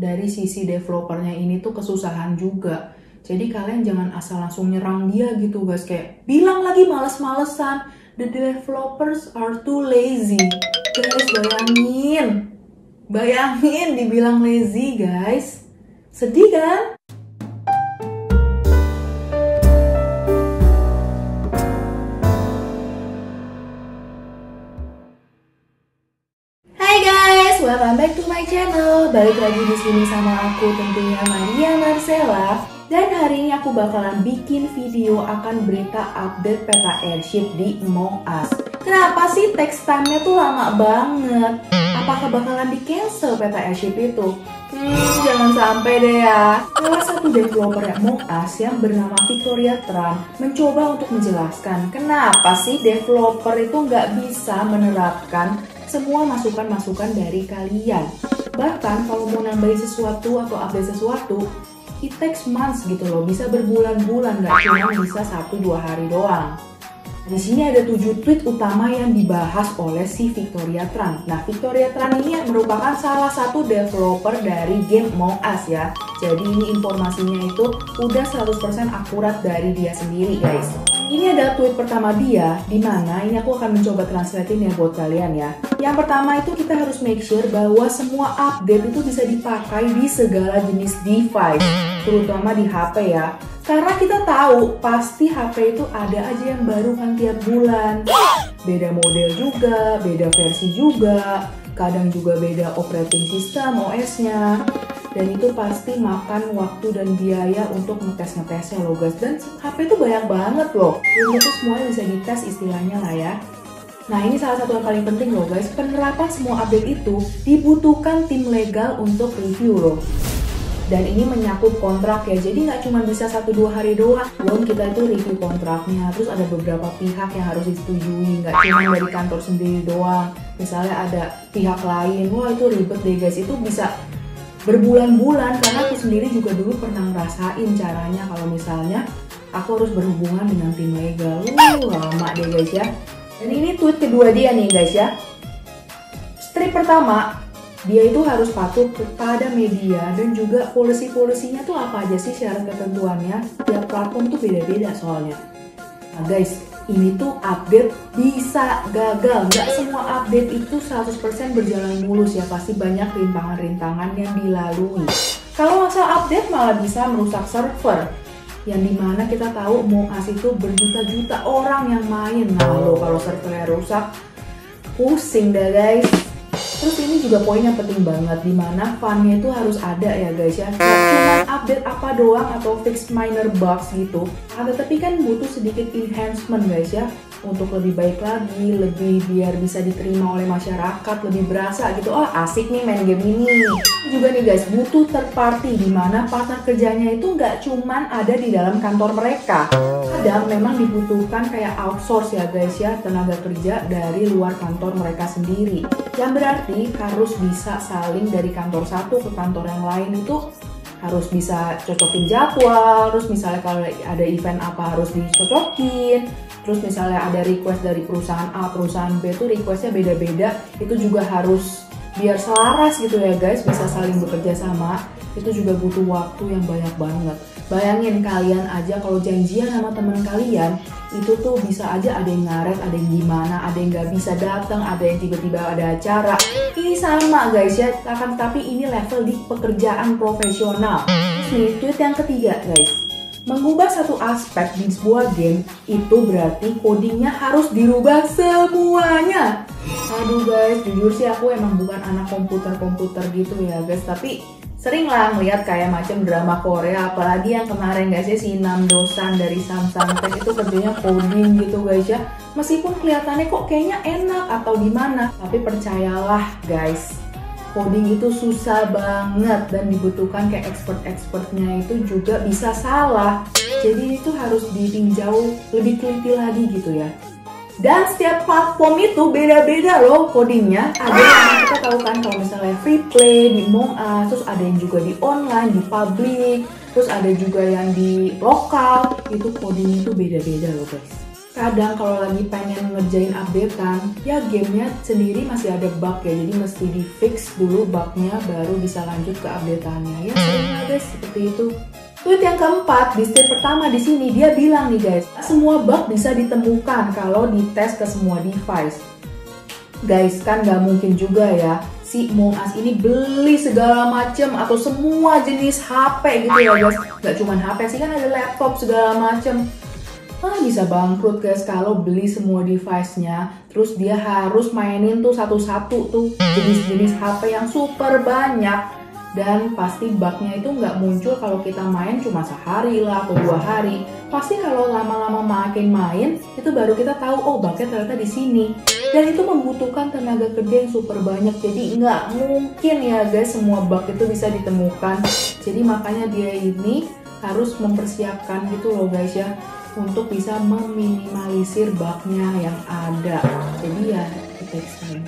dari sisi developernya ini tuh kesusahan juga. Jadi kalian jangan asal langsung nyerang dia gitu guys, kayak bilang lagi males-malesan, the developers are too lazy. Guys, bayangin dibilang lazy guys, sedih kan? Hai guys, welcome back to my channel. Balik lagi di sini sama aku tentunya Maria Marcella. Dan hari ini aku bakalan bikin video akan berita update peta airship di Among Us. Kenapa sih text time-nya tuh lama banget? Apakah bakalan di cancel peta airship itu? Jangan sampai deh ya. Salah satu developer Among Us yang bernama Victoria Tran mencoba untuk menjelaskan kenapa sih developer itu nggak bisa menerapkan semua masukan-masukan dari kalian. Bahkan kalau mau nambahin sesuatu atau update sesuatu, it takes months gitu loh, bisa berbulan-bulan, nggak cuma bisa 1-2 hari doang. Di sini ada 7 tweet utama yang dibahas oleh si Victoria Tran. Nah, Victoria Tran ini merupakan salah satu developer dari game Among Us ya. Jadi ini informasinya itu udah 100% akurat dari dia sendiri guys. Ini adalah tweet pertama dia, dimana ini aku akan mencoba translatein ya buat kalian ya. Yang pertama itu kita harus make sure bahwa semua update itu bisa dipakai di segala jenis device, terutama di HP ya. Karena kita tahu pasti HP itu ada aja yang baru kan tiap bulan. Beda model juga, beda versi juga, kadang juga beda operating system OS-nya. Dan itu pasti makan waktu dan biaya untuk ngetes-ngetesnya loh guys. Dan HP itu banyak banget loh. Belum itu semuanya bisa dites istilahnya lah ya. Nah ini salah satu yang paling penting loh guys. Penerapan semua update itu dibutuhkan tim legal untuk review loh. Dan ini menyangkut kontrak ya, jadi nggak cuma bisa 1-2 hari doang. Belum kita itu review kontraknya, terus ada beberapa pihak yang harus disetujui, nggak cuma dari kantor sendiri doang. Misalnya ada pihak lain, wah itu ribet deh guys, itu bisa berbulan-bulan. Karena aku sendiri juga dulu pernah ngerasain caranya kalau misalnya aku harus berhubungan dengan tim legal. Lama deh guys ya. Dan ini tweet kedua dia nih guys ya. Strip pertama, dia itu harus patuh kepada media dan juga policy-polisinya tuh apa aja sih syarat ketentuannya. Tiap platform tuh beda-beda soalnya. Nah guys, ini tuh update bisa gagal. Nggak semua update itu 100% berjalan mulus ya. Pasti banyak rintangan-rintangan yang dilalui. Kalau masalah update malah bisa merusak server. Yang dimana kita tahu Among Us itu berjuta-juta orang yang main. Nah lo kalau servernya rusak, pusing dah guys. Terus ini juga poin yang penting banget, dimana funnya itu harus ada ya guys ya. Gak cuma update apa doang atau fix minor bugs gitu. Tapi kan butuh sedikit enhancement guys ya. Untuk lebih baik lagi, lebih biar bisa diterima oleh masyarakat, lebih berasa gitu. Oh asik nih main game ini. Juga nih guys, butuh third party, dimana partner kerjanya itu nggak cuman ada di dalam kantor mereka. Kadang memang dibutuhkan kayak outsource ya guys ya, tenaga kerja dari luar kantor mereka sendiri. Yang berarti harus bisa saling dari kantor satu ke kantor yang lain itu harus bisa cocokin jadwal, terus misalnya kalau ada event apa harus dicocokin, terus misalnya ada request dari perusahaan A, perusahaan B itu requestnya beda-beda, itu juga harus biar selaras gitu ya guys, bisa saling bekerja sama. Itu juga butuh waktu yang banyak banget. Bayangin kalian aja kalau janjian sama teman kalian, itu tuh bisa aja ada yang ngaret, ada yang gimana, ada yang nggak bisa datang, ada yang tiba-tiba ada acara. Ini sama guys ya, akan tetapi ini level di pekerjaan profesional. Nih tweet yang ketiga guys, mengubah satu aspek di sebuah game itu berarti codingnya harus dirubah semuanya. Aduh guys, jujur sih aku emang bukan anak komputer gitu ya guys, tapi sering lah ngeliat kayak macam drama Korea, apalagi yang kemarin guys ya, si Nam Dosan dari Samsung Tech itu kerjanya coding gitu guys ya. Meskipun kelihatannya kok kayaknya enak atau gimana, tapi percayalah guys, coding itu susah banget dan dibutuhkan kayak expert-expertnya itu juga bisa salah. Jadi itu harus ditinjau lebih teliti lagi gitu ya. Dan setiap platform itu beda-beda loh codingnya. Ada yang kita tahu kan kalau misalnya free play di Among Us, terus ada yang juga di online, di public, terus ada juga yang di lokal. Itu coding itu beda-beda loh guys. kadang kalau lagi pengen ngerjain updatean, ya gamenya sendiri masih ada bug ya, jadi mesti di fix dulu bugnya baru bisa lanjut ke updateannya. Ya seringnya guys seperti itu. Tweet yang keempat, di step pertama di sini dia bilang nih guys, semua bug bisa ditemukan kalau dites ke semua device. Guys, kan nggak mungkin juga ya si Among Us ini beli segala macem atau semua jenis HP gitu ya guys. Nggak cuma HP sih, kan ada laptop segala macem. Bisa bangkrut guys kalau beli semua device-nya, terus dia harus mainin tuh satu-satu tuh jenis-jenis HP yang super banyak. Dan pasti bugnya itu nggak muncul kalau kita main cuma sehari lah atau 2 hari. Pasti kalau lama-lama makin main, itu baru kita tahu, oh bugnya ternyata di sini. Dan itu membutuhkan tenaga kerja yang super banyak. Jadi nggak mungkin ya guys semua bug itu bisa ditemukan. Jadi makanya dia ini harus mempersiapkan gitu loh guys ya, untuk bisa meminimalisir bugnya yang ada. Jadi ya it takes time.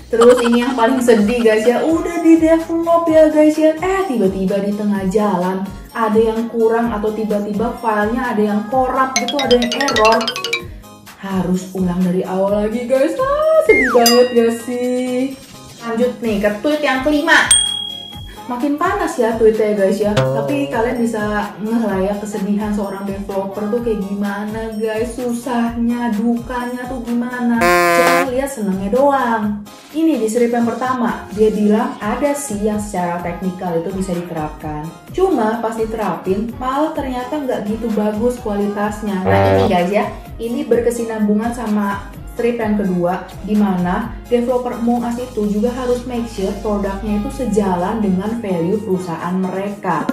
Terus ini yang paling sedih guys ya, udah di develop ya guys ya, tiba-tiba di tengah jalan ada yang kurang atau tiba-tiba filenya ada yang korup gitu, ada yang error, harus ulang dari awal lagi guys. Sedih banget gak sih? Lanjut nih ke tweet yang kelima. Makin panas ya tweetnya guys ya, tapi kalian bisa ngeh lah ya kesedihan seorang developer tuh kayak gimana guys, susahnya, dukanya tuh gimana. Jangan lihat senengnya doang. Ini di strip yang pertama, dia bilang ada sih yang secara teknikal itu bisa diterapkan. Cuma pas diterapin, malah ternyata nggak gitu bagus kualitasnya. Nah ini guys ya, ini berkesinambungan sama strip yang kedua, di mana developer Among Us itu juga harus make sure produknya itu sejalan dengan value perusahaan mereka.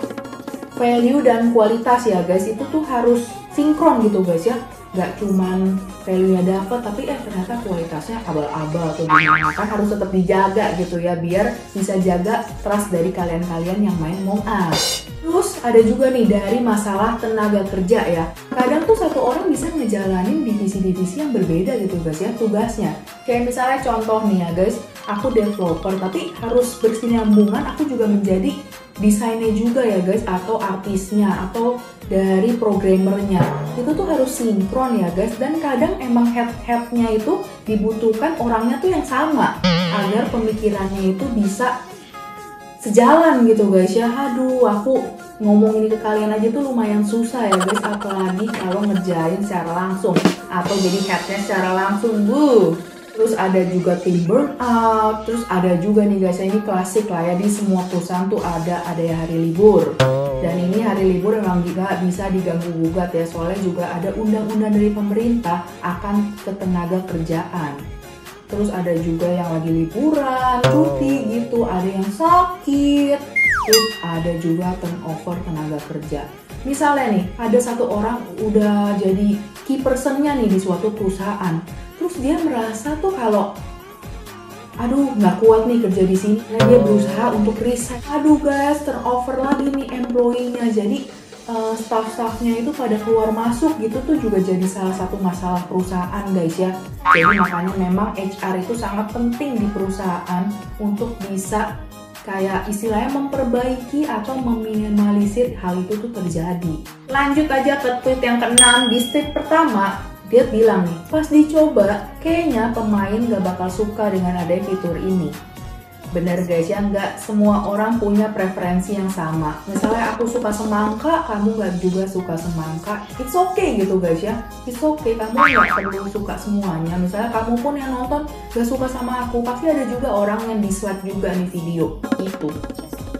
Value dan kualitas ya guys, itu tuh harus sinkron gitu guys ya. Gak cuman value-nya dapet, tapi ternyata kualitasnya abal-abal atau gimana, kan harus tetap dijaga gitu ya, biar bisa jaga trust dari kalian-kalian yang main Among Us. Terus ada juga nih dari masalah tenaga kerja ya. Kadang tuh satu orang bisa ngejalanin divisi-divisi yang berbeda gitu guys ya tugasnya. Kayak misalnya contoh nih ya guys, aku developer tapi harus bersinambungan aku juga menjadi desainnya juga ya guys, atau artisnya, atau dari programmernya. Itu tuh harus sinkron ya guys, dan kadang emang head-headnya itu dibutuhkan orangnya tuh yang sama agar pemikirannya itu bisa sejalan gitu guys ya. Aduh, aku ngomong ini ke kalian aja tuh lumayan susah ya guys, apalagi kalau ngerjain secara langsung atau jadi headnya secara langsung. Terus ada juga tim burnout, terus ada juga nih guys, ini klasik lah ya, di semua perusahaan tuh ada ya hari libur. Dan ini hari libur memang juga bisa diganggu gugat ya, soalnya juga ada undang-undang dari pemerintah akan ketenaga kerjaan. Terus ada juga yang lagi liburan, cuti gitu, ada yang sakit, terus ada juga turnover tenaga kerja. Misalnya nih, ada satu orang udah jadi key personnya nih di suatu perusahaan, terus dia merasa tuh kalau aduh nggak kuat nih kerja di sini, nah dia berusaha untuk resign. Aduh guys, turnover lagi nih employee-nya, jadi staff-staffnya itu pada keluar masuk gitu tuh juga jadi salah satu masalah perusahaan guys ya. Jadi makanya memang HR itu sangat penting di perusahaan untuk bisa kayak istilahnya memperbaiki atau meminimalisir hal itu tuh terjadi. Lanjut aja ke tweet yang ke-6. Di step pertama dia bilang nih, pas dicoba kayaknya pemain gak bakal suka dengan ada fitur ini. Bener guys ya, nggak semua orang punya preferensi yang sama. Misalnya aku suka semangka, kamu nggak juga suka semangka. It's okay gitu guys ya, it's okay, kamu nggak perlu suka semuanya. Misalnya kamu pun yang nonton nggak suka sama aku, pasti ada juga orang yang dislike juga nih video itu.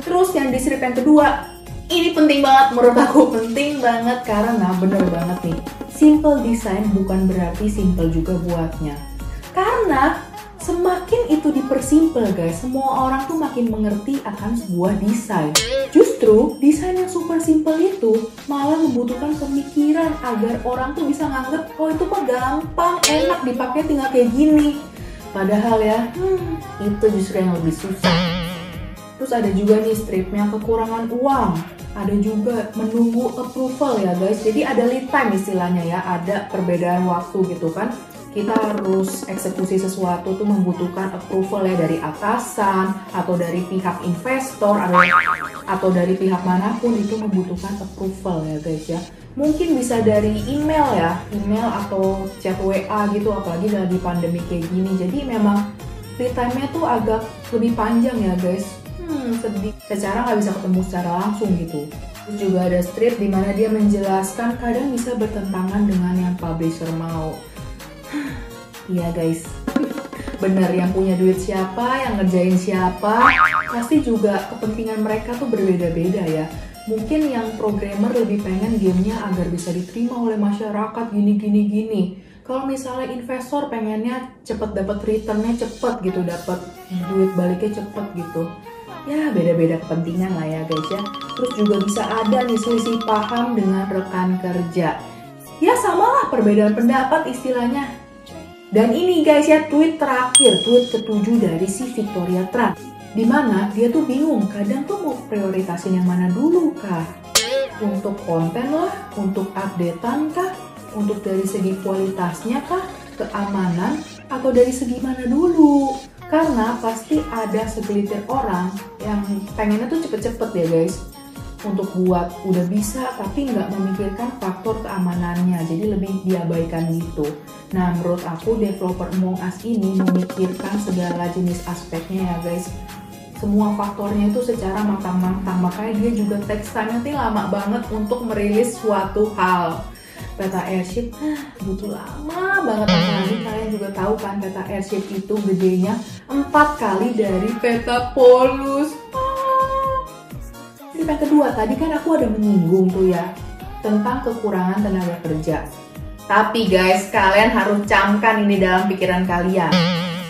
Terus yang di strip yang kedua, ini penting banget menurut aku, penting banget karena bener banget nih, simple design bukan berarti simple juga buatnya. Karena semakin itu dipersimpel guys, semua orang tuh makin mengerti akan sebuah desain. Justru desain yang super simple itu malah membutuhkan pemikiran agar orang tuh bisa nganggep, oh itu mah gampang, enak dipakai tinggal kayak gini. Padahal ya, itu justru yang lebih susah. Terus ada juga nih stripnya kekurangan uang. Ada juga menunggu approval ya guys. Jadi ada lead time istilahnya ya, ada perbedaan waktu gitu kan. Kita harus eksekusi sesuatu tuh membutuhkan approval ya dari atasan atau dari pihak investor, ada atau dari pihak manapun itu membutuhkan approval ya guys ya. Mungkin bisa dari email ya, email atau chat WA gitu, apalagi lagi pandemi kayak gini. Jadi memang free time-nya tuh agak lebih panjang ya guys. Sedih. Secara nggak bisa ketemu secara langsung gitu. Terus juga ada strip di mana dia menjelaskan kadang bisa bertentangan dengan yang publisher mau. Iya guys, bener, yang punya duit siapa, yang ngerjain siapa, pasti juga kepentingan mereka tuh berbeda-beda ya. Mungkin yang programmer lebih pengen gamenya agar bisa diterima oleh masyarakat gini. Kalau misalnya investor pengennya cepet dapat returnnya cepet gitu, dapat duit baliknya cepet gitu. Ya beda-beda kepentingan lah ya guys ya. Terus juga bisa ada nih selisih paham dengan rekan kerja. Ya samalah perbedaan pendapat istilahnya. Dan ini guys ya tweet terakhir, tweet ke-7 dari si Victoria Trump. Dimana dia tuh bingung, kadang tuh mau prioritasin yang mana dulu kah? Untuk konten lah, untuk updatean kah? Untuk dari segi kualitasnya kah? Keamanan? Atau dari segi mana dulu? Karena pasti ada segelintir orang yang pengennya tuh cepet-cepet ya guys. Untuk buat udah bisa tapi nggak memikirkan faktor keamanannya, jadi lebih diabaikan gitu. Nah menurut aku developer Among Us ini memikirkan segala jenis aspeknya ya guys. Semua faktornya itu secara matang-matang, makanya dia juga takes time-nya lama banget untuk merilis suatu hal. Peta Airship butuh lama banget, apalagi kalian juga tahu kan Peta Airship itu gedenya 4 kali dari Peta Polus. Yang kedua, tadi kan aku ada menyinggung tuh ya tentang kekurangan tenaga kerja. Tapi guys, kalian harus camkan ini dalam pikiran kalian.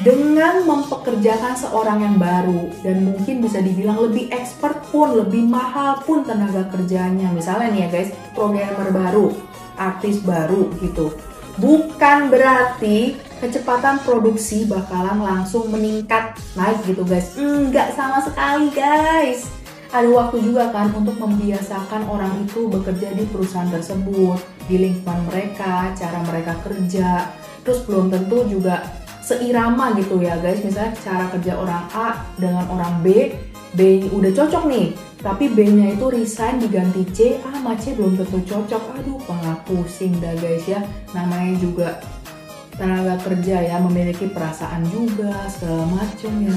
Dengan mempekerjakan seorang yang baru dan mungkin bisa dibilang lebih expert pun, lebih mahal pun tenaga kerjanya. Misalnya nih ya guys, programmer baru, artis baru gitu. Bukan berarti kecepatan produksi bakalan langsung meningkat naik gitu guys. Enggak sama sekali guys. Ada waktu juga kan untuk membiasakan orang itu bekerja di perusahaan tersebut, di lingkungan mereka, cara mereka kerja. Terus belum tentu juga seirama gitu ya guys. Misalnya cara kerja orang A dengan orang B udah cocok nih, tapi B-nya itu resign diganti C, sama C belum tentu cocok. Aduh, malah pusing dah guys ya. Namanya juga tenaga kerja ya, memiliki perasaan juga segala macam ya.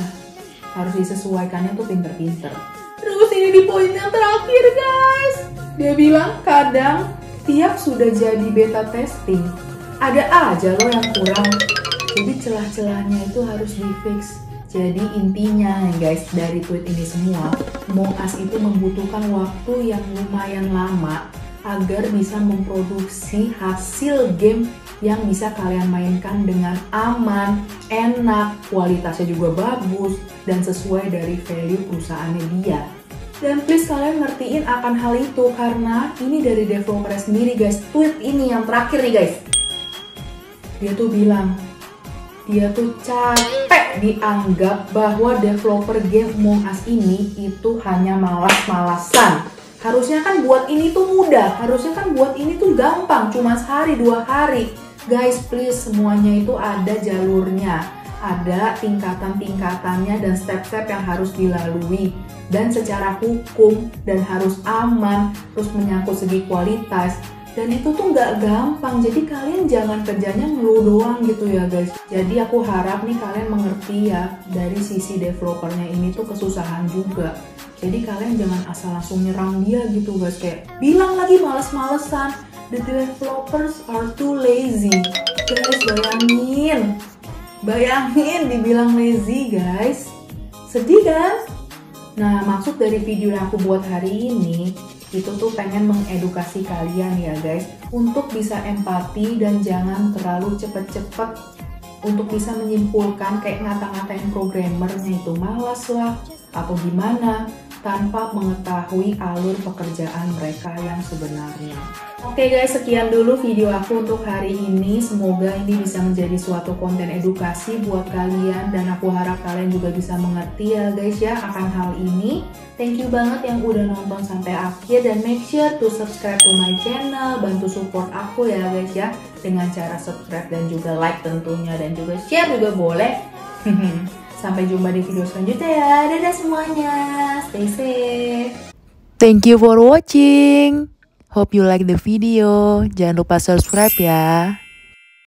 Harus disesuaikannya tuh pinter-pinter. Terus ini di poin yang terakhir guys, dia bilang kadang tiap sudah jadi beta testing ada aja loh yang kurang, jadi celah-celahnya itu harus di fix. Jadi intinya guys dari tweet ini semua, Among Us itu membutuhkan waktu yang lumayan lama agar bisa memproduksi hasil game yang bisa kalian mainkan dengan aman, enak, kualitasnya juga bagus, dan sesuai dari value perusahaannya dia. Dan please kalian ngertiin akan hal itu, karena ini dari developer sendiri guys. Tweet ini yang terakhir nih guys, dia tuh bilang, dia tuh capek dianggap bahwa developer game Among Us ini itu hanya malas-malasan. Harusnya kan buat ini tuh mudah, harusnya kan buat ini tuh gampang, cuma sehari 2 hari. Guys please, semuanya itu ada jalurnya, ada tingkatan-tingkatannya dan step-step yang harus dilalui. Dan secara hukum dan harus aman, terus menyangkut segi kualitas. Dan itu tuh nggak gampang, jadi kalian jangan kerjanya ngeluh doang gitu ya guys. Jadi aku harap nih kalian mengerti ya, dari sisi developernya ini tuh kesusahan juga. Jadi kalian jangan asal langsung nyerang dia gitu guys, kayak bilang lagi males-malesan. The developers are too lazy. Guys bayangin dibilang lazy guys. Sedih kan? Nah maksud dari video yang aku buat hari ini itu tuh pengen mengedukasi kalian ya guys, untuk bisa empati dan jangan terlalu cepet-cepet untuk bisa menyimpulkan kayak ngata-ngatain programmernya itu malas lah atau gimana tanpa mengetahui alur pekerjaan mereka yang sebenarnya. Oke guys, sekian dulu video aku untuk hari ini. Semoga ini bisa menjadi suatu konten edukasi buat kalian dan aku harap kalian juga bisa mengerti ya guys ya akan hal ini. Thank you banget yang udah nonton sampai akhir dan make sure to subscribe to my channel. Bantu support aku ya guys ya dengan cara subscribe dan juga like tentunya, dan juga share juga boleh. Sampai jumpa di video selanjutnya ya. Dadah semuanya. Stay safe. Thank you for watching. Hope you like the video. Jangan lupa subscribe ya.